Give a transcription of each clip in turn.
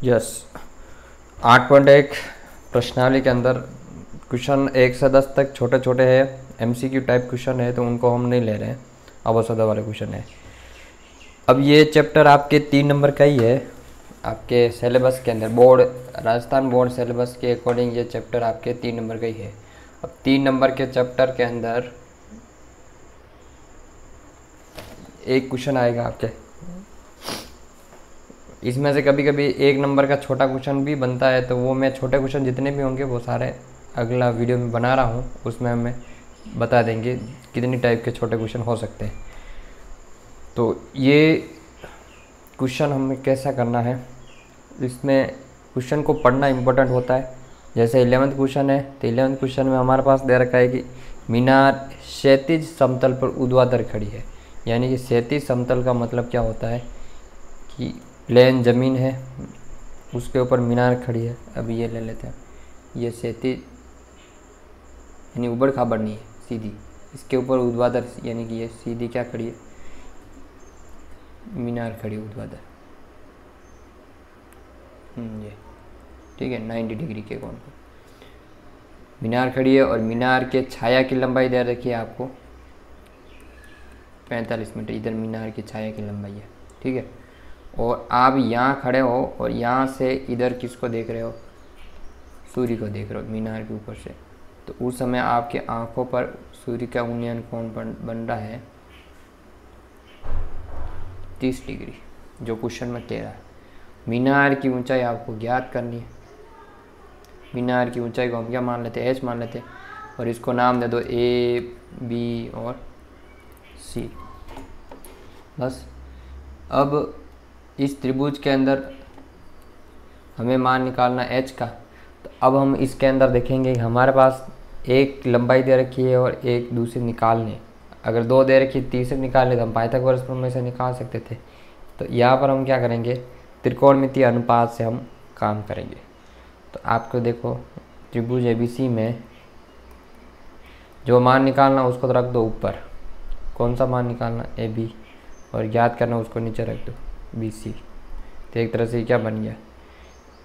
Yes, 8.1 प्रश्नावली के अंदर क्वेश्चन 1 से 10 तक छोटे छोटे हैं, एमसीक्यू टाइप क्वेश्चन है, तो उनको हम नहीं ले रहे हैं, अवसदा वाले क्वेश्चन है। अब ये चैप्टर आपके 3 नंबर का ही है, आपके सिलेबस के अंदर बोर्ड राजस्थान बोर्ड सिलेबस के अकॉर्डिंग ये चैप्टर आपके 3 नंबर का ही है। अब 3 नंबर के चैप्टर के अंदर एक क्वेश्चन आएगा आपके, इसमें से कभी कभी 1 नंबर का छोटा क्वेश्चन भी बनता है, तो वो मैं छोटे क्वेश्चन जितने भी होंगे वो सारे अगला वीडियो में बना रहा हूँ, उसमें हमें बता देंगे कितनी टाइप के छोटे क्वेश्चन हो सकते हैं। तो ये क्वेश्चन हमें कैसा करना है, इसमें क्वेश्चन को पढ़ना इम्पोर्टेंट होता है। जैसे 11th क्वेश्चन है, तो 11th क्वेश्चन में हमारे पास दे रखा है कि मीनार क्षैतिज समतल पर ऊर्ध्वाधर खड़ी है। यानी कि क्षैतिज समतल का मतलब क्या होता है कि प्लेन ज़मीन है, उसके ऊपर मीनार खड़ी है। अभी ये ले लेते हैं, ये क्षैतिज यानी ऊबड़ खाबड़ नहीं है, सीधी, इसके ऊपर ऊर्ध्वाधर यानी कि ये सीधी क्या खड़ी है, मीनार खड़ी है ऊर्ध्वाधर। ये ठीक है, 90 डिग्री के कोण पर मीनार खड़ी है, और मीनार के छाया की लंबाई दे रखी है आपको 45 मीटर। इधर मीनार की छाया की लंबाई है, ठीक है। और आप यहाँ खड़े हो और यहाँ से इधर किसको देख रहे हो, सूर्य को देख रहे हो मीनार के ऊपर से, तो उस समय आपके आंखों पर सूर्य का उन्नयन कोण बन रहा है 30 डिग्री, जो क्वेश्चन में कह रहा है। मीनार की ऊंचाई आपको ज्ञात करनी है। मीनार की ऊंचाई को हम क्या मान लेते हैं, एच मान लेते हैं, और इसको नाम दे दो ए, बी और सी, बस। अब इस त्रिभुज के अंदर हमें मान निकालना एच का, तो अब हम इसके अंदर देखेंगे हमारे पास एक लंबाई दे रखी है और एक दूसरी निकालने। अगर 2 दे रखी तीसरी निकालने तो हम पाइथागोरस प्रमेय से निकाल सकते थे। तो यहाँ पर हम क्या करेंगे, त्रिकोणमितीय अनुपात से हम काम करेंगे। तो आपको देखो त्रिभुज एबीसी में जो मान निकालना उसको तो रख दो ऊपर, कौन सा मान निकालना, ए बी, और ज्ञात करना उसको नीचे रख दो बी सी। तो एक तरह से क्या बन गया,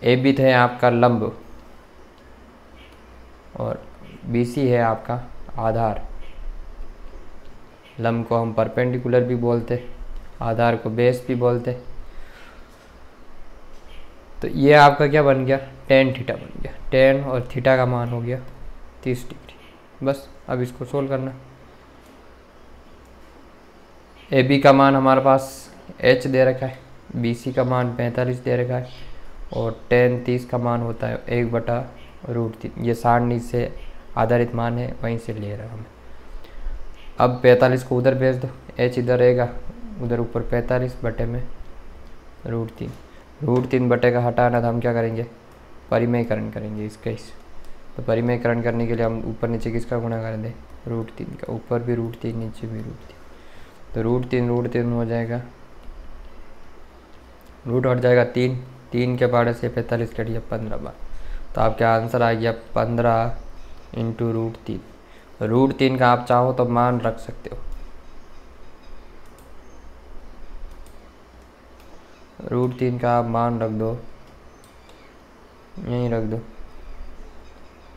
ए बी है आपका लंब और बी सी है आपका आधार। लंब को हम परपेंडिकुलर भी बोलते, आधार को बेस भी बोलते। तो ये आपका क्या बन गया, टेन थीटा बन गया। टेन और थीटा का मान हो गया 30 डिग्री। बस अब इसको सोल्व करना। ए बी का मान हमारे पास एच दे रखा है, बी सी का मान 45 दे रखा है, और टेन 30 का मान होता है 1/√3। ये सारणी से आधारित मान है, वहीं से ले रहा हूँ मैं। अब 45 को उधर भेज दो, एच इधर रहेगा, उधर ऊपर 45 बटे में √3। √3 बटे का हटाना था, हम क्या करेंगे, परिमेयकरण करेंगे इसका इस। तो परिमेयकरण करने के लिए हम ऊपर नीचे किसका गुणा कर दें, √3 का। ऊपर भी √3 नीचे भी √3, तो √3 हो जाएगा, रूट हट जाएगा 3, 3 के बारे से 45 कटिए 15 बार। तो आपका आंसर आ गया 15 × √3। √3 का आप चाहो तो मान रख सकते हो, √3 का आप मान रख दो, यहीं रख दो,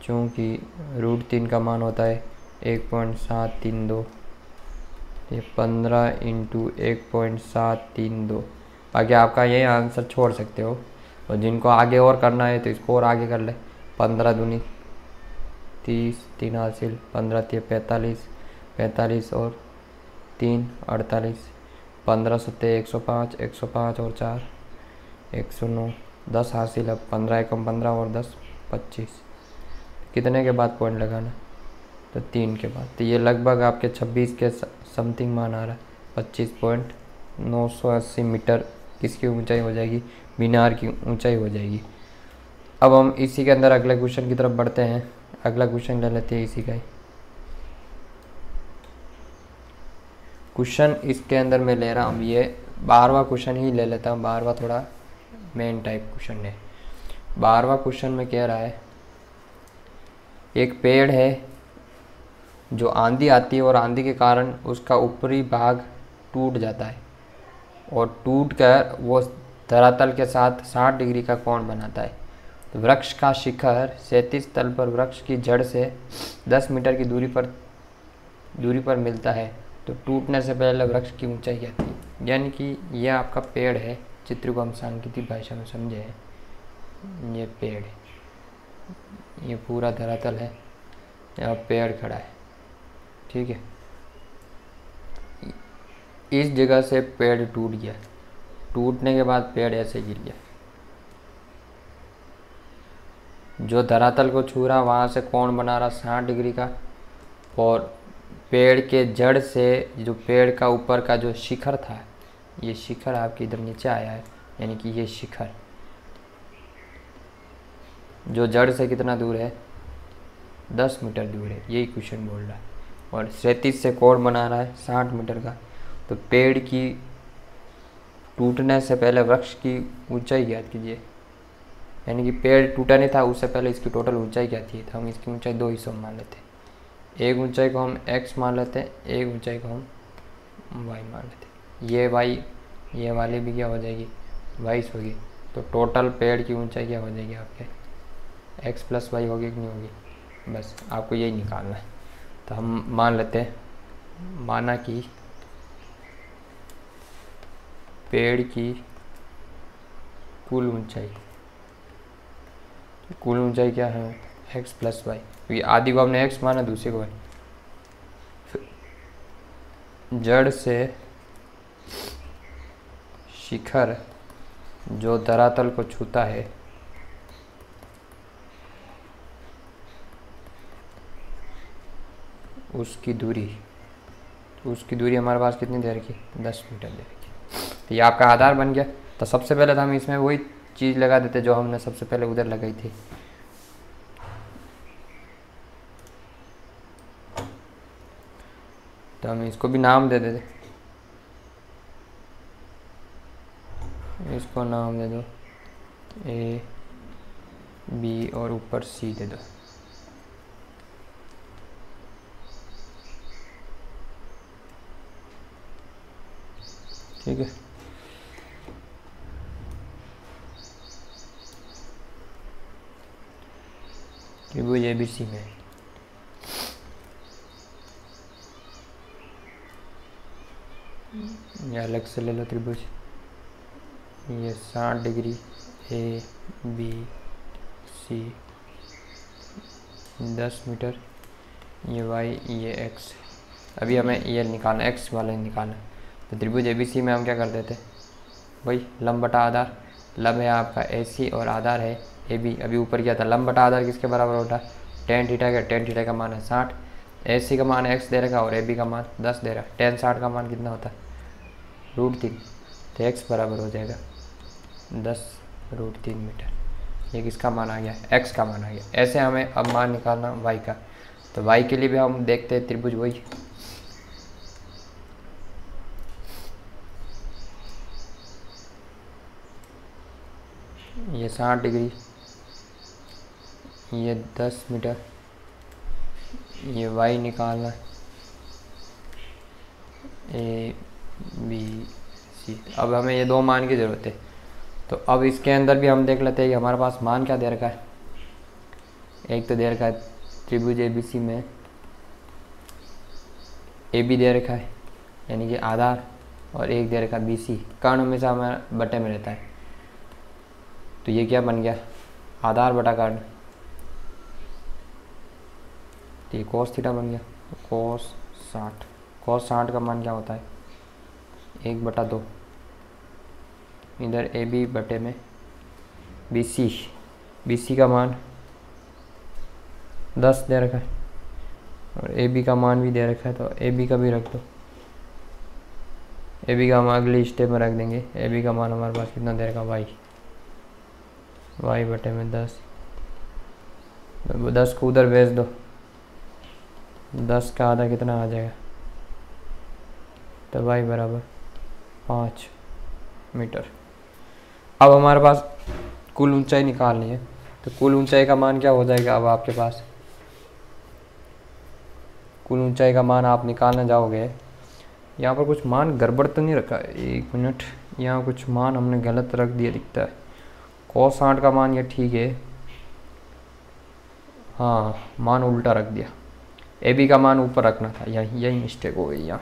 क्योंकि √3 का मान होता है 1.732। ये 15 × 1.732। बाकी आपका यही आंसर छोड़ सकते हो, और जिनको आगे और करना है तो इसको और आगे कर ले। 15 दूनी 30, 3 हासिल, 15 × 45, 45 और 3 48, 15 सत्ते 105, 105 और 4 109, 10 हासिल। अब 15 × 15 और 10 25। कितने के बाद पॉइंट लगाना, तो 3 के बाद। तो ये लगभग आपके 26 के समथिंग मान आ रहा है। 25.980 मीटर किसकी ऊंचाई हो जाएगी, मीनार की ऊंचाई हो जाएगी। अब हम इसी के अंदर अगले क्वेश्चन की तरफ बढ़ते हैं। अगला क्वेश्चन ले लेते हैं इसी का ही क्वेश्चन। इसके अंदर मैं ले रहा हूँ, ये 12वां क्वेश्चन ही ले लेता हूँ। 12वां थोड़ा मेन टाइप क्वेश्चन है। 12वां क्वेश्चन में कह रहा है, एक पेड़ है जो आंधी आती है और आंधी के कारण उसका ऊपरी भाग टूट जाता है, और टूट कर वो धरातल के साथ 60 डिग्री का कोण बनाता है। तो वृक्ष का शिखर क्षैतिज तल पर वृक्ष की जड़ से 10 मीटर की दूरी पर मिलता है। तो टूटने से पहले वृक्ष की ऊंचाई क्या थी? यानी कि यह आपका पेड़ है, चित्र को हम सांकेतिक भाषा में समझे हैं। ये पेड़ है, ये पूरा धरातल है, यहाँ पेड़ खड़ा है, ठीक है। इस जगह से पेड़ टूट गया, टूटने के बाद पेड़ ऐसे गिर गया। जो धरातल को छू रहा वहाँ से कोण बना रहा 60 डिग्री का, और पेड़ के जड़ से जो पेड़ का ऊपर का जो शिखर था, ये शिखर आपके इधर नीचे आया है, यानी कि ये शिखर जो जड़ से कितना दूर है? 10 मीटर दूर है, यही क्वेश्चन बोल रहा है। और क्षैतिज से कोण बना रहा है 60 मीटर का। तो पेड़ की टूटने से पहले वृक्ष की ऊंचाई ज्ञात कीजिए। यानी कि पेड़ टूटा नहीं था, उससे पहले इसकी टोटल ऊंचाई क्या थी? तो हम इसकी ऊंचाई 2 हिस्सों में मान लेते हैं। एक ऊंचाई को हम x मान लेते हैं, एक ऊंचाई को हम y मान लेते हैं। ये y, ये वाली भी क्या हो जाएगी? 22 होगी। तो टोटल पेड़ की ऊंचाई क्या हो जाएगी आपके? x + y होगी कि नहीं होगी? बस आपको यही निकालना है। तो हम मान लेते हैं, माना कि पेड़ की कुल ऊंचाई क्या है? x + y। क्योंकि आधी को हमने x माना, दूसरे को y। जड़ से शिखर जो धरातल को छूता है उसकी दूरी हमारे पास कितनी दे रखी? 10 मीटर दे रखी। तो ये आपका आधार बन गया। तो सबसे पहले तो हम इसमें वही चीज़ लगा देते जो हमने सबसे पहले उधर लगाई थी। तो हम इसको भी नाम दे देते, इसको नाम दे दो A, B और ऊपर C दे दो। ठीक है। त्रिभुज ABC में या अलग से ले लो त्रिभुज। ये 60 degree A, B, C, 10 metre, ये y, ये x। अभी हमें ये निकालना, x वाला निकालना। तो त्रिभुज ABC में हम क्या कर देते? भाई लंब बटा आधार। लंब है आपका AC और आधार है AB। अभी ऊपर क्या था? लंब बटा आधार किसके बराबर होता है? tan थीटा का। tan थीटा का मान है 60, AC का मान x दे रखा और AB का मान 10 दे रहा। tan 60 का मान कितना होता है? √3। तो x बराबर हो जाएगा 10√3 मीटर। ये किसका मान आ गया? x का मान आ गया। ऐसे हमें अब मान निकालना y का। तो y के लिए भी हम देखते हैं त्रिभुज वही, ये 60 डिग्री, ये 10 मीटर, ये y निकालना A, B, C। अब हमें ये दो मान की ज़रूरत है। तो अब इसके अंदर भी हम देख लेते हैं कि हमारे पास मान क्या दे रखा है। एक तो दे रखा है त्रिभुज ABC में AB दे रखा है, यानी कि आधार, और एक दे रखा है BC। कर्ण हमेशा हमारा बटे में रहता है। तो ये क्या बन गया? आधार बटा कर्ण। तो ये cos थीटा बन गया। cos 60 का मान क्या होता है? 1/2। इधर AB बटे में BC का मान 10 दे रखा है और AB का मान भी दे रखा है। तो AB का भी रख दो। AB का हम अगली स्टेप में रख देंगे। AB का मान हमारे पास कितना दे रखा? y बटे में 10 को उधर भेज दो। 10 का आधा कितना आ जाएगा? तो y बराबर 5 मीटर। अब हमारे पास कुल ऊंचाई निकालनी है। तो कुल ऊंचाई का मान क्या हो जाएगा? अब आपके पास कुल ऊंचाई का मान आप निकालने जाओगे, यहाँ पर कुछ मान गड़बड़ तो नहीं रखा है? 1 मिनट, यहाँ कुछ मान हमने गलत रख दिया दिखता है। cos 60 का मान ये ठीक है, हाँ मान उल्टा रख दिया। ए बी का मान ऊपर रखना था, यही मिस्टेक हो गई यहाँ।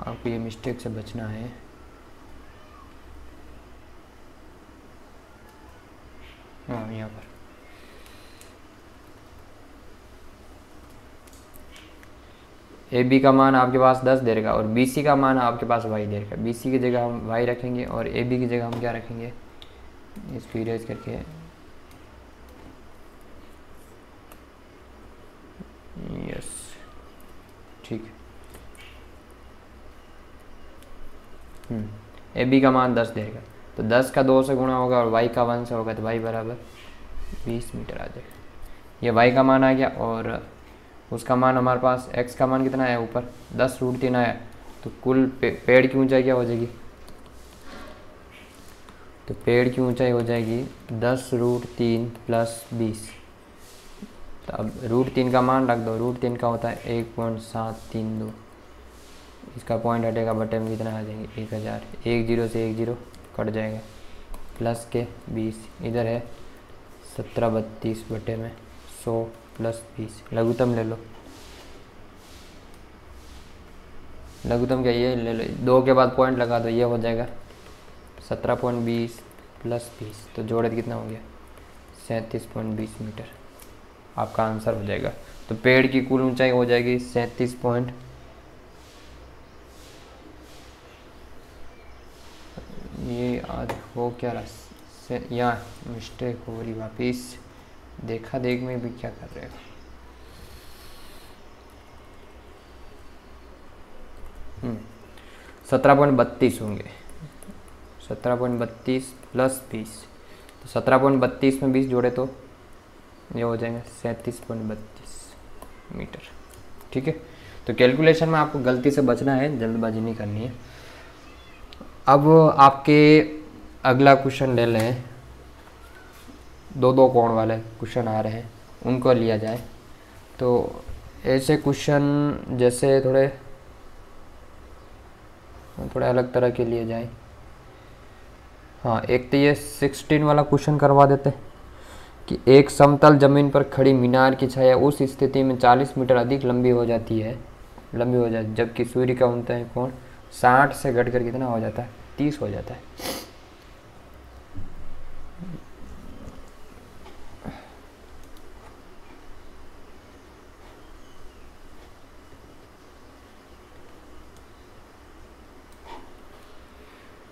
आपको ये मिस्टेक से बचना है। हाँ यहाँ पर ए बी का मान आपके पास 10 दे रखा और बी सी का मान आपके पास वाई दे रखा। बी सी की जगह हम वाई रखेंगे और ए बी की जगह हम क्या रखेंगे, इसको इरेज करके यस ठीक। ए बी का मान 10 देगा तो 10 का 2 से गुणा होगा और वाई का 1 से होगा तो वाई बराबर 20 मीटर आ जाएगा। ये वाई का मान आ गया और उसका मान हमारे पास एक्स का मान कितना आया ऊपर 10√3 आया। तो कुल पेड़ की ऊंचाई क्या हो जाएगी, तो पेड़ की ऊंचाई हो जाएगी 10√3 + 20। तो अब √3 का मान रख दो, √3 का होता है 1.732। इसका पॉइंट हटेगा बटे में कितना आ जाएंगे 1000। 1 0 से 1 0 कट जाएगा प्लस के 20 इधर है 1732 बटे में 100 + 20। लघुत्तम ले लो, लघुत्तम क्या ये ले लो, 2 के बाद पॉइंट लगा दो, ये हो जाएगा 17.20 + 20। तो जोड़े तो कितना हो गया 37.20 मीटर। आपका आंसर हो जाएगा। तो पेड़ की कुल ऊंचाई हो जाएगी 37 पॉइंट, ये आज हो क्या रहा यहाँ मिस्टेक हो रही, वापिस देखा देख में भी क्या कर रहे हो। 17.32 होंगे, 17.32 + 20। तो 17.32 में 20 जोड़े तो ये हो जाएंगे 37.32 मीटर। ठीक है, तो कैलकुलेशन में आपको गलती से बचना है, जल्दबाजी नहीं करनी है। अब आपके अगला क्वेश्चन ले लें, 2 कोण वाले क्वेश्चन आ रहे हैं उनको लिया जाए। तो ऐसे क्वेश्चन जैसे थोड़े अलग तरह के लिए जाए। हाँ, एक तो ये 16 वाला क्वेश्चन करवा देते हैं कि एक समतल जमीन पर खड़ी मीनार की छाया उस स्थिति में 40 मीटर अधिक लंबी हो जाती है, जबकि सूर्य का ऊंचाई कोण 60 से घटकर कितना हो जाता है 30 हो जाता है।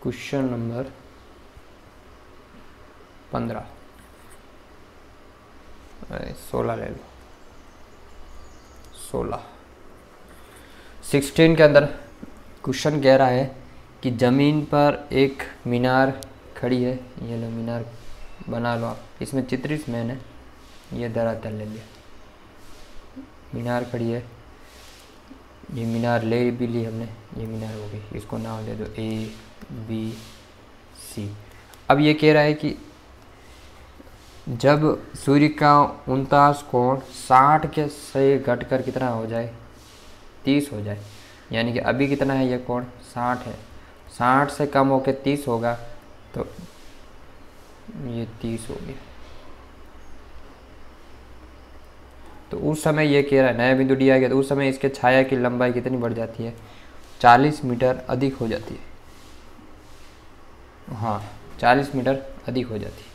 क्वेश्चन नंबर 15 16 ले लो, 16 के अंदर क्वेश्चन कह रहा है कि ज़मीन पर एक मीनार खड़ी है। ये लो मीनार बना लो आप, इसमें चित्रित मैंने ये धरातल ले लिया, मीनार खड़ी है। ये मीनार ले भी ली हमने, ये मीनार हो गई, इसको नाम दे दो ABC। अब ये कह रहा है कि जब सूर्य का 49 कोण 60 के से घटकर कितना हो जाए 30 हो जाए, यानी कि अभी कितना है ये कोण 60 है, 60 से कम होकर 30 होगा तो ये 30 हो गया। तो उस समय ये कह रहा है नया बिंदु दिया गया, तो उस समय इसके छाया की लंबाई कितनी बढ़ जाती है 40 मीटर अधिक हो जाती है। हाँ 40 मीटर अधिक हो जाती है,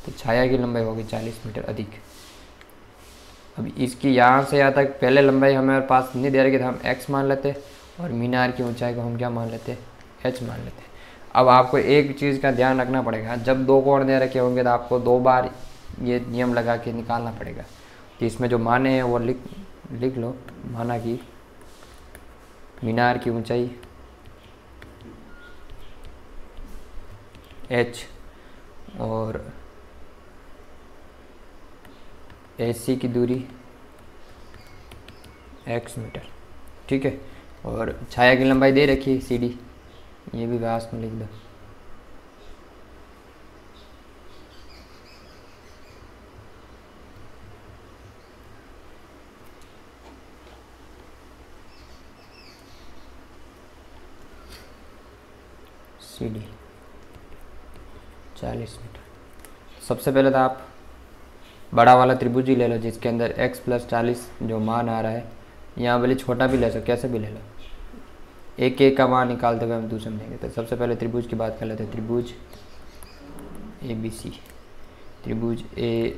तो छाया की लंबाई होगी 40 मीटर अधिक। अब इसकी यहाँ से यहाँ तक पहले लंबाई हमारे पास नहीं दे रही थी, हम x मान लेते और मीनार की ऊंचाई को हम क्या मान लेते h मान लेते। अब आपको एक चीज़ का ध्यान रखना पड़ेगा, जब 2 कोण दे रखे होंगे तो आपको 2 बार ये नियम लगा के निकालना पड़ेगा कि इसमें जो माने हैं वो लिख लो। माना कि मीनार की ऊंचाई h और AC की दूरी x मीटर, ठीक है। और छाया की लंबाई दे रखी है CD, ये भी व्यास में लिख दो। ABCD 40 metre. सबसे पहले तो आप बड़ा वाला त्रिभुज ही ले लो जिसके अंदर x + 40 जो मान आ रहा है, यहाँ भले छोटा भी ले सकते, कैसे भी ले लो, एक एक का मान निकालते हुए हम दूसरे समझेंगे। तो सबसे पहले त्रिभुज की बात कर लेते हैं। त्रिभुज ABC, त्रिभुज A,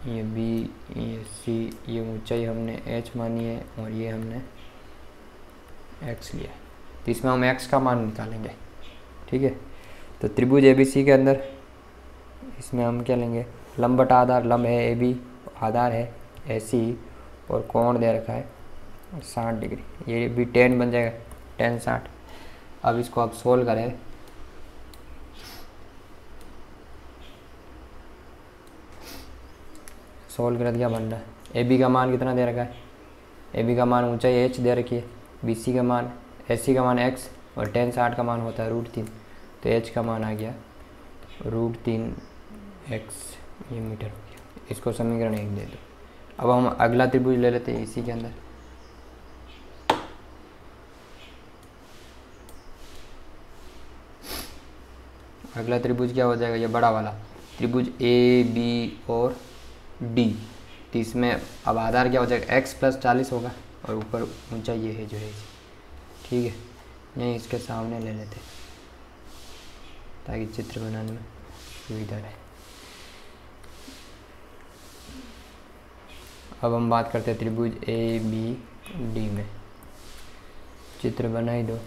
ये B, ये C, ये ऊंचाई हमने h मानी है और ये हमने x लिया। तो इसमें हम x का मान निकालेंगे, ठीक है। तो त्रिभुज ABC के अंदर इसमें हम क्या लेंगे, लंब बटा आधार, लंब है AB, आधार है AC और कोण दे रखा है 60 डिग्री, ये भी tan बन जाएगा, tan 60। अब इसको आप सोल्व करें, सोल्व करें तो क्या बन रहा है, AB का मान कितना दे रखा है, AB का मान ऊंचाई h दे रखी है, BC का मान, AC का मान x और tan 60 का मान होता है √3। तो h का मान आ गया √3x, ये मीटर हो गया। इसको समीकरण 1 दे दो। अब हम अगला त्रिभुज ले लेते हैं इसी के अंदर। अगला त्रिभुज क्या हो जाएगा, ये बड़ा वाला त्रिभुज AB और D। तो इसमें अब आधार क्या हो जाएगा, x + 40 होगा और ऊपर ऊंचाई ये है जो है, ठीक है। यहीं इसके सामने ले लेते ताकि चित्र बनाने में सुविधा रहे। अब हम बात करते हैं त्रिभुज ABD में, चित्र बना ही दो।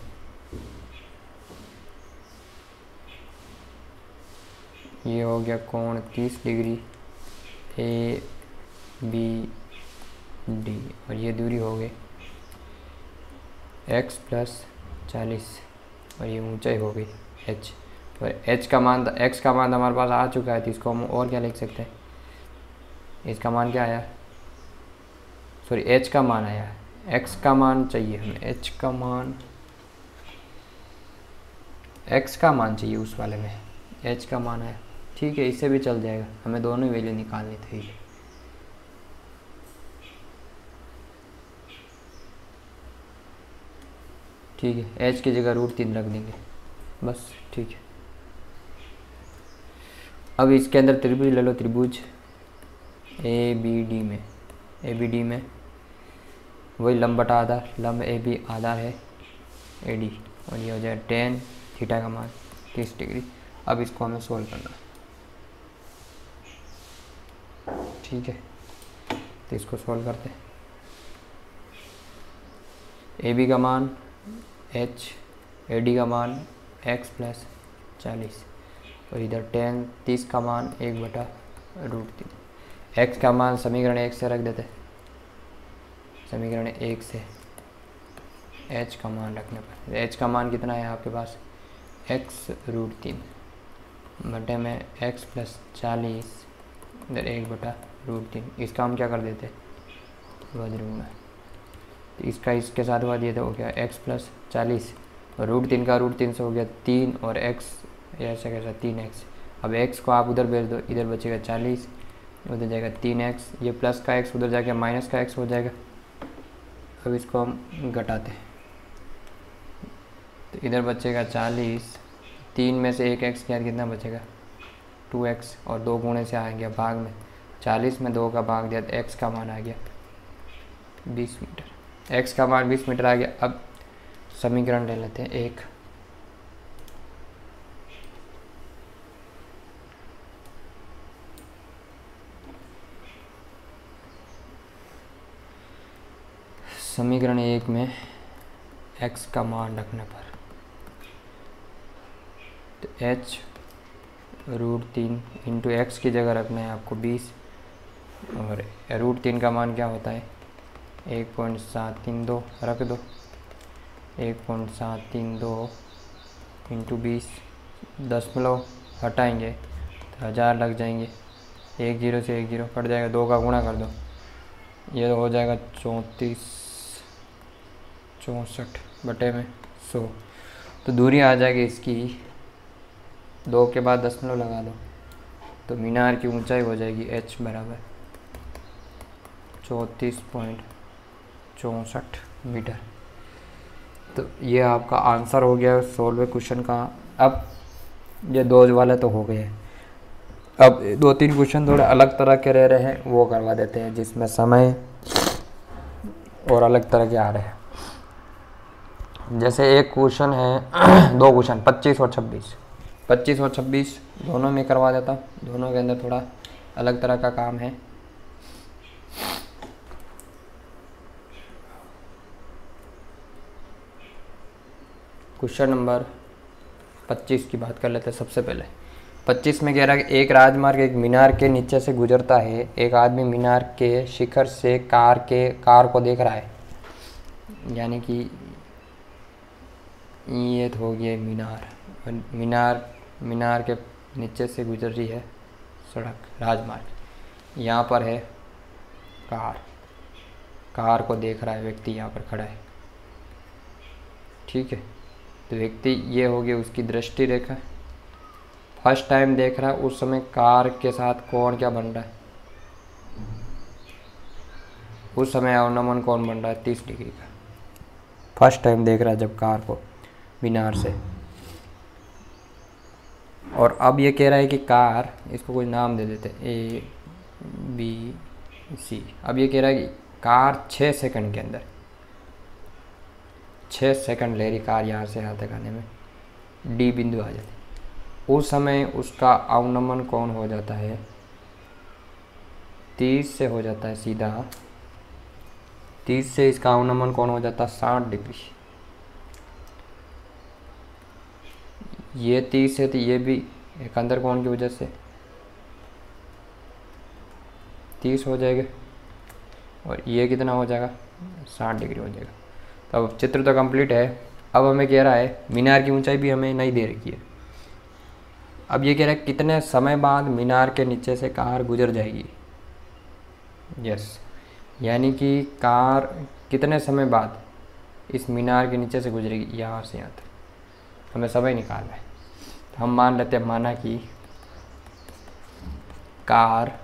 ये हो गया कोण 30 डिग्री ABD और ये दूरी हो गई x + 40 और ये ऊंचाई हो गई h। और h का मान, x का मान हमारे पास आ चुका है, तो इसको हम और क्या लिख सकते हैं, इसका मान क्या आया, सॉरी h का मान आया, x का मान चाहिए हमें, h का मान, x का मान चाहिए उस वाले में, h का मान आया, ठीक है। इससे भी चल जाएगा, हमें दोनों वैल्यू निकालनी थी। ठीक है, h की जगह √3 रख देंगे बस, ठीक है। अब इसके अंदर त्रिभुज ले लो, त्रिभुज ABD में वही लंब बटा आधार, लंब AB आधार है AD और ये हो जाए tan थीटा का मान 30 डिग्री। अब इसको हमें सोल्व करना है, ठीक है। तो इसको सोल्व करते हैं। AB का मान h, AD का मान x + 40 और इधर tan 30 का मान 1/√3। x का मान समीकरण 1 से रख देते, समीकरण 1 से h का मान रखने पर h का मान कितना है आपके पास, x √3 बटे में x + 40 इधर 1/√3। इसका हम क्या कर देते, वज्र में, तो इसका इसके साथ हुआ दिए तो हो गया x + 40 और √3 का √3 से हो गया 3 और x ऐसा कैसा 3x। अब x को आप उधर भेज दो, इधर बचेगा 40, उधर जाएगा 3x, ये प्लस का x उधर जाके माइनस का x हो जाएगा। अब इसको हम घटाते हैं, तो इधर बचेगा 40, 3 में से 1 x किया कितना बचेगा 2x और 2 गुणे से आ गया भाग में, 40 में 2 का भाग दिया तो x का मान आ गया 20 मीटर, x का मान 20 मीटर आ गया। अब समीकरण ले लेते हैं 1। समीकरण 1 में x का मान रखने पर तो h √3 इंटू एक्स की जगह रखना है आपको 20 और √3 का मान क्या होता है 1.732 रख दो, 1.732 इंटू 20, दशमलव हटाएंगे तो 1000 लग जाएंगे, 1 0 से 1 0 कट जाएगा, 2 का गुणा कर दो, ये हो जाएगा 64 बटे में 100। तो दूरी आ जाएगी इसकी 2 के बाद दशमलव लगा दो तो मीनार की ऊंचाई हो जाएगी h बराबर 34.64 मीटर। तो ये आपका आंसर हो गया 16वें क्वेश्चन का। अब ये 2 वाले तो हो गए। अब 2-3 क्वेश्चन थोड़े अलग तरह के रह रहे हैं, वो करवा देते हैं, जिसमें समय और अलग तरह के आ रहे हैं। जैसे एक क्वेश्चन है 2 क्वेश्चन 25 और 26, 25 और 26 दोनों में करवा देता हूँ। दोनों के अंदर थोड़ा अलग तरह का काम है। क्वेश्चन नंबर 25 की बात कर लेते हैं। सबसे पहले 25 में कह रहा है कि एक राजमार्ग एक मीनार के नीचे से गुजरता है। एक आदमी मीनार के शिखर से कार को देख रहा है। यानी कि ये तो हो गया मीनार के नीचे से गुजर रही है सड़क, राजमार्ग। यहाँ पर है कार को देख रहा है व्यक्ति, यहाँ पर खड़ा है। ठीक है, तो व्यक्ति ये हो गया उसकी दृष्टि रेखा। फर्स्ट टाइम देख रहा है, उस समय कार के साथ कोण क्या बन रहा है? उस समय अवनमन कोण बन रहा है 30 डिग्री का। फर्स्ट टाइम देख रहा है जब कार को मीनार से। और अब ये कह रहा है कि कार, इसको कोई नाम दे देते हैं ABC। अब ये कह रहा है कि कार 6 सेकंड के अंदर 6 सेकंड ले रही कार यहाँ से यहाँ तक आने में, D बिंदु आ जाती। उस समय उसका अवनमन कोण हो जाता है 30 से हो जाता है सीधा 30 से इसका अवनमन कोण हो जाता है 60 डिग्री। ये 30 है तो ये भी एक अंदर कोण की वजह से 30 हो जाएगा, और ये कितना हो जाएगा? 60 डिग्री हो जाएगा। तो अब चित्र तो कंप्लीट है। अब हमें कह रहा है मीनार की ऊंचाई भी हमें नहीं दे रखी है। अब ये कह रहा है कितने समय बाद मीनार के नीचे से कार गुजर जाएगी। यस, यानी कि कार कितने समय बाद इस मीनार के नीचे से गुजरेगी, यहाँ से यहाँ तक हमें समय निकालना है। तो हम मान लेते हैं, माना कि कार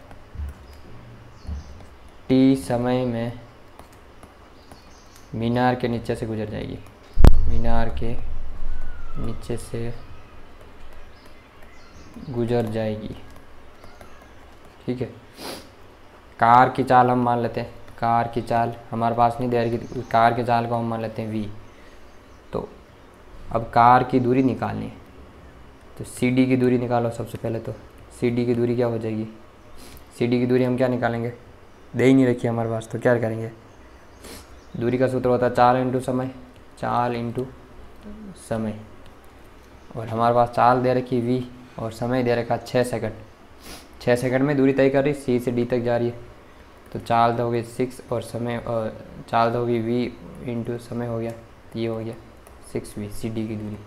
T समय में मीनार के नीचे से गुजर जाएगी। मीनार के नीचे से गुजर जाएगी। ठीक है, कार की चाल हम मान लेते हैं। कार की चाल हमारे पास नहीं दे रही, कार की चाल को हम मान लेते हैं V। तो अब कार की दूरी निकालनी है, तो CD की दूरी निकालो। सबसे पहले तो CD की दूरी क्या हो जाएगी? CD की दूरी हम क्या निकालेंगे? दे ही नहीं रखी हमारे पास, तो क्या करेंगे? दूरी का सूत्र होता है 4 इंटू समय, 4 इंटू समय। और हमारे पास चाल दे रखी V और समय दे रखा 6 सेकंड। 6 सेकंड में दूरी तय कर रही, C से D तक जा रही है। तो चाल तो होगी 6 और समय, और चाल तो होगी V इंटू समय हो गया, तो ये हो गया 6V CD की दूरी।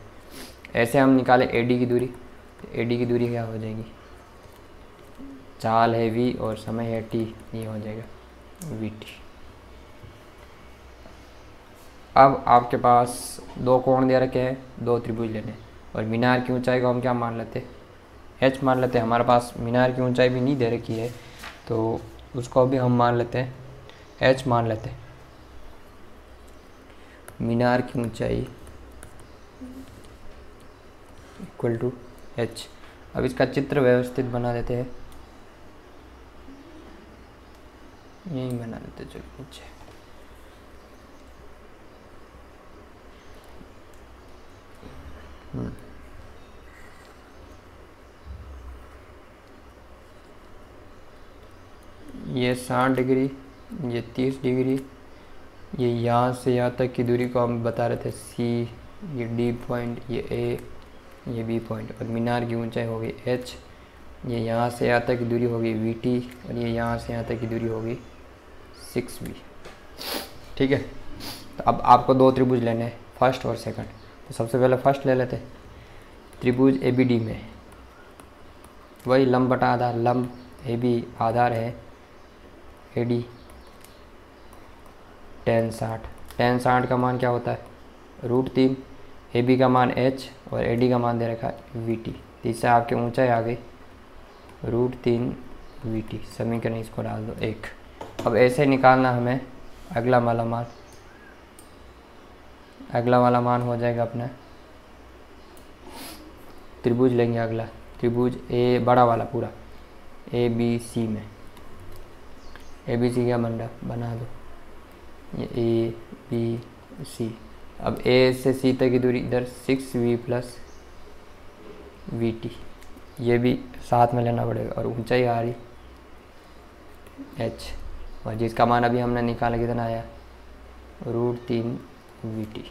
ऐसे हम निकाले AD की दूरी, तो AD की दूरी क्या हो जाएगी? चाल है V और समय है T, ये हो जाएगा VT। अब आपके पास 2 कोण दे रखे हैं, 2 त्रिभुज लेने, और मीनार की ऊंचाई को हम क्या मान लेते हैं? H मान लेते हैं। हमारे पास मीनार की ऊंचाई भी नहीं दे रखी है, तो उसको भी हम मान लेते हैं H मान लेते हैं। मीनार की ऊंचाई इक्वल टू H। अब इसका चित्र व्यवस्थित बना देते हैं, यही बना देते। चलो नीचे ये 60 डिग्री, ये 30 डिग्री, ये यहाँ से यहाँ तक की दूरी को हम बता रहे थे C, ये D पॉइंट, ये A, ये B पॉइंट। और मीनार की ऊंचाई होगी H, ये यहाँ से यहाँ तक की दूरी होगी VT, और ये यहाँ से यहाँ तक की दूरी होगी 6V। ठीक है, तो अब आपको 2 त्रिभुज लेने हैं, फर्स्ट और सेकंड। तो सबसे पहले फर्स्ट ले लेते हैं। त्रिभुज ABD में वही लंब बटा आधार, लंब AB आधार है AD tan 60। tan 60 का मान क्या होता है? √3। AB का मान H और AD का मान दे रखा है VT। तो इससे आपकी ऊंचाई आ गई √3 VT। समीकरण इसको डाल दो 1। अब ऐसे निकालना हमें अगला वाला मान, अगला वाला मान हो जाएगा अपना, त्रिभुज लेंगे अगला, त्रिभुज ए बड़ा वाला पूरा ए बी सी में, ए बी सी क्या बन रहा है, बना दो ये ए बी सी। अब ए से सी तक की दूरी इधर 6v प्लस वी टी, ये भी साथ में लेना पड़ेगा, और ऊंचाई आ रही h, और जिसका मान अभी हमने निकाला कितना आया √3 वी।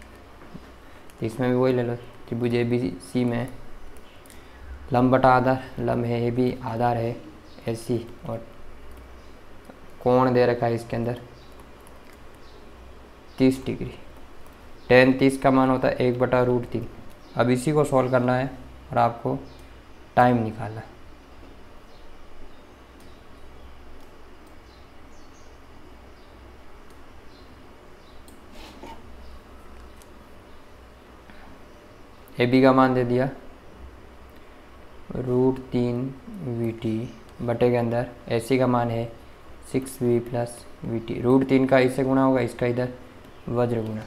इसमें भी वही ले लो, त्रिभुज ए बी सी में लंब बटा आधार, लंब है ए बी, आधार है ए सी, और कोण दे रखा है इसके अंदर 30 डिग्री। tan 30 का मान होता है 1/√3। अब इसी को सॉल्व करना है और आपको टाइम निकालना है। ए बी का मान दे दिया √3 बटे के अंदर ए सी का मान है 6v प्लस वी टी। √3 का इससे गुणा होगा, इसका इधर वज्र गुणा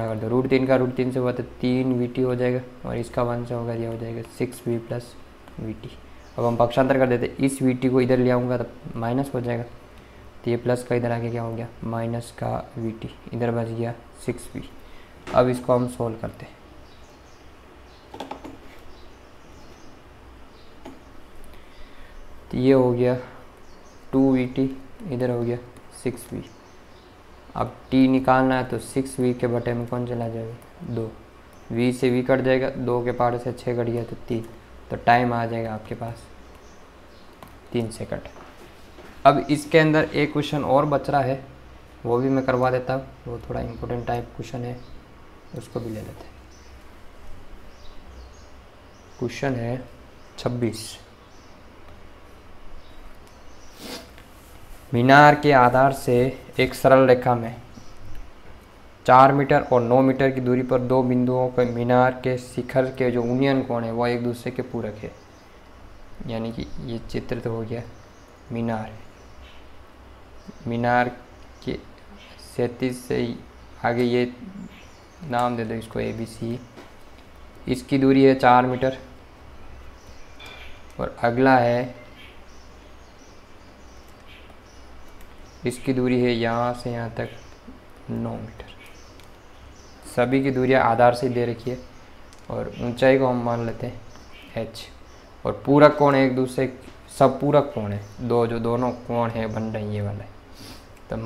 कर दो, √3 का √3 से हुआ तो 3v हो जाएगा, और इसका 1 से होगा, यह हो जाएगा 6v प्लस वी टी। अब हम पक्षांतर कर देते, इस वी टी को इधर ले आऊँगा तो माइनस हो जाएगा, तो ये प्लस का इधर आके क्या हो गया माइनस का वी टी, इधर बच गया 6v। अब इसको हम सोल्व करते हैं। तो ये हो गया 2vt, इधर हो गया 6v। अब t निकालना है तो 6v के बटे में कौन चला जाएगा 2, v से v कट जाएगा, 2 के पार से 6 कट गया तो 3, तो टाइम आ जाएगा आपके पास 3 सेकंड। अब इसके अंदर एक क्वेश्चन और बच रहा है, वो भी मैं करवा देता हूँ, वो थोड़ा इम्पोर्टेंट टाइप क्वेश्चन है, उसको भी ले लेते हैं। क्वेश्चन है 26। मीनार के आधार से एक सरल रेखा में 4 मीटर और 9 मीटर की दूरी पर दो बिंदुओं के मीनार के शिखर के जो यूनियन कोण है वो एक दूसरे के पूरक है। यानी कि ये चित्र तो हो गया मीनार, मीनार के क्षैतिज से आगे ये नाम दे दो इसको ए बी सी। इसकी दूरी है 4 मीटर और अगला है, इसकी दूरी है यहाँ से यहाँ तक 9 मीटर। सभी की दूरियाँ आधार से दे रखी है और ऊंचाई को हम मान लेते हैं h, और पूरक कोण एक दूसरे, सब पूरक कोण है, जो दोनों कोण है बन रहे हैं ये वाला है। तो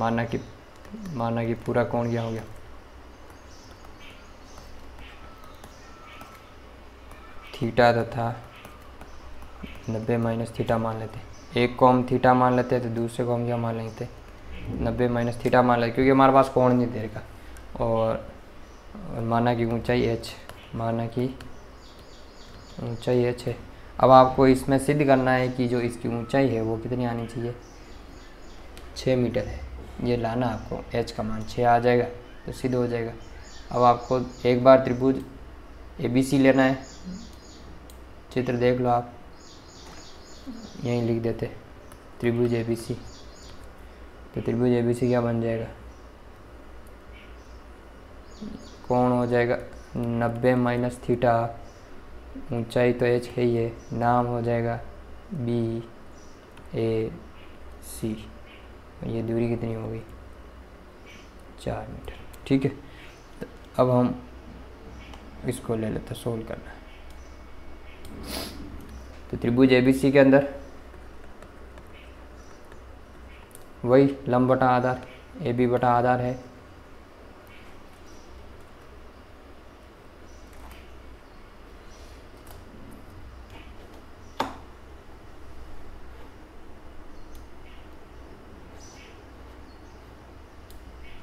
माना कि पूरा कोण क्या हो गया थीटा तथा 90 माइनस थीटा मान लेते हैं। एक को हम थीटा मान लेते हैं तो दूसरे को हम क्या मान लेते हैं 90 माइनस थीटा मान लेते, क्योंकि हमारे पास कोण नहीं दे रखा। और माना कि ऊंचाई h, माना कि ऊंचाई h है। अब आपको इसमें सिद्ध करना है कि जो इसकी ऊंचाई है वो कितनी आनी चाहिए 6 मीटर है। ये लाना आपको, h का मान 6 आ जाएगा तो सिद्ध हो जाएगा। अब आपको एक बार त्रिभुज ABC लेना है, चित्र देख लो आप, यहीं लिख देते त्रिभुज ABC। तो त्रिभुज ABC क्या बन जाएगा, कोण हो जाएगा 90 माइनस थीटा, ऊंचाई तो h है ही है, नाम हो जाएगा BAC। ये दूरी कितनी होगी 4 मीटर। ठीक है, तो अब हम इसको ले लेते, सोल्व करना है। तो त्रिभुज ABC के अंदर वही लंब बटा आधार AB बटा आधार है,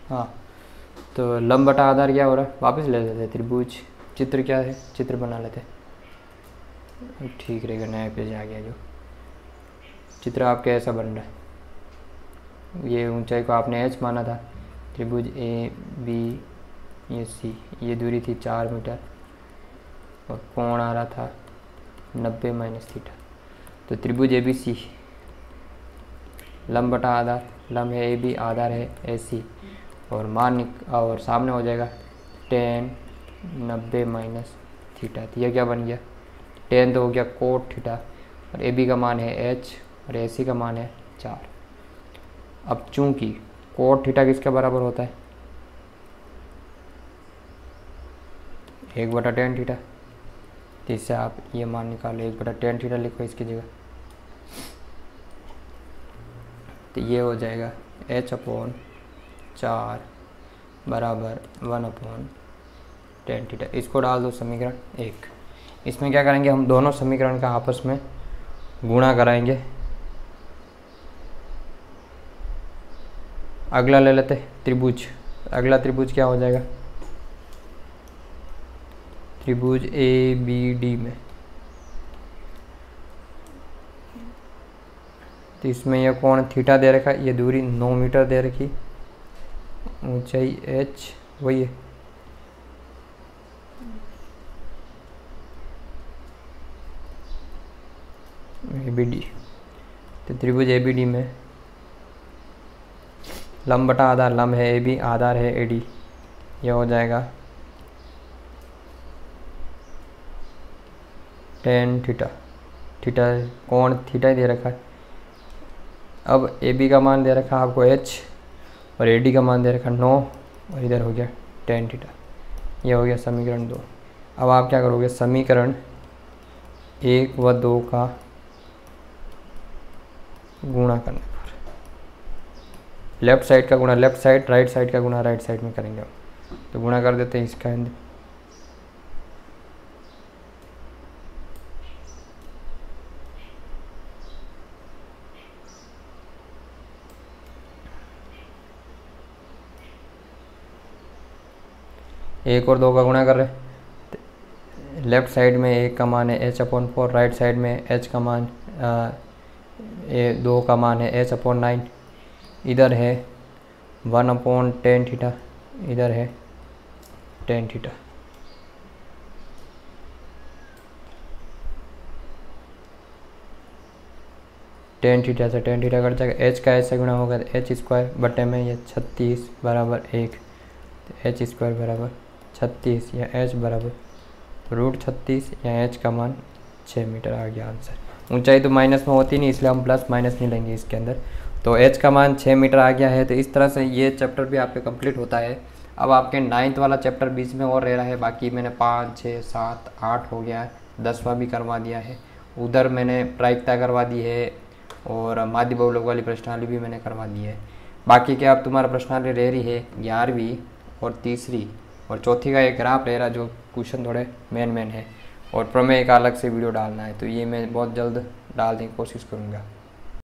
हाँ। तो लंब बटा आधार क्या हो रहा है, वापस ले लेते हैं त्रिभुज, चित्र क्या है, चित्र बना लेते हैं, ठीक रहेगा। नया पेज आ गया जो चित्र आपके ऐसा बन रहा है। ये ऊंचाई को आपने h माना था, त्रिभुज ABC, ये दूरी थी 4 मीटर और कोण आ रहा था 90 माइनस थीटा। तो त्रिभुज ABC लंब बटा आधार, लंब है AB, आधार है AC, और और सामने हो जाएगा टेन 90 माइनस थीटा। तो यह क्या बन गया, टेन तो हो गया कोट थीटा, और ए बी का मान है एच और ए सी का मान है 4। अब चूंकि कोट थीटा किसके बराबर होता है, 1/tan थीटा, तो इससे आप ये मान निकालो, 1/tan थीटा लिखो इसकी जगह। तो ये हो जाएगा h/4 बराबर 1/tan थीटा। इसको डाल दो समीकरण 1। इसमें क्या करेंगे, हम दोनों समीकरण का आपस में गुणा कराएंगे। अगला ले लेते त्रिभुज। अगला त्रिभुज क्या हो जाएगा, त्रिभुज ए बी डी में। तो इसमें यह कोण थीटा दे रखा है, ये दूरी 9 मीटर दे रखी, ऊंचाई h वही है, ए बी डी। तो त्रिभुज ए बी डी में लंब बटा आधार, लंब है ए बी, आधार है ए डी, यह हो जाएगा tan थीटा। थीटा कोण थीटा ही दे रखा है। अब ए बी का मान दे रखा है आपको h और ए डी का मान दे रखा 9, और इधर हो गया tan थीटा। यह हो गया समीकरण 2। अब आप क्या करोगे, समीकरण 1 व 2 का गुणा करने पर, लेफ्ट साइड का गुणा लेफ्ट साइड, राइट साइड का गुणा राइट साइड में करेंगे। तो गुणा कर देते हैं इसका हिंदी। एक और 2 का गुणा कर रहे, लेफ्ट साइड में 1 का मान है h/4, राइट साइड में h का मान 2 का मान है h/9। इधर है 1/tan थीटा, इधर है tan थीटा। tan थीटा से tan थीटा कट जाएगा, h का h से गुणा होगा तो h² बटे में ये 36 बराबर 1। तो h² बराबर 36 या h बराबर √36 या h का मान 6 मीटर आ गया आंसर। ऊंचाई तो माइनस में होती नहीं, इसलिए हम प्लस माइनस नहीं लेंगे इसके अंदर। तो h का मान 6 मीटर आ गया है। तो इस तरह से ये चैप्टर भी आपके कंप्लीट होता है। अब आपके 9th वाला चैप्टर बीच में और रह रहा है, बाकी मैंने 5, 6, 7, 8 हो गया है, 10वां भी करवा दिया है। उधर मैंने प्रायिकता करवा दी है और माध्य बहुलक वाली प्रश्नावली भी मैंने करवा दी है। बाकी क्या अब तुम्हारा प्रश्नावली रह रही है 11वीं और तीसरी और चौथी का एक ग्राफ रह रहा, जो क्वेश्चन थोड़े मेन है, और प्रमेय का अलग से वीडियो डालना है। तो ये मैं बहुत जल्द डालने की कोशिश करूँगा।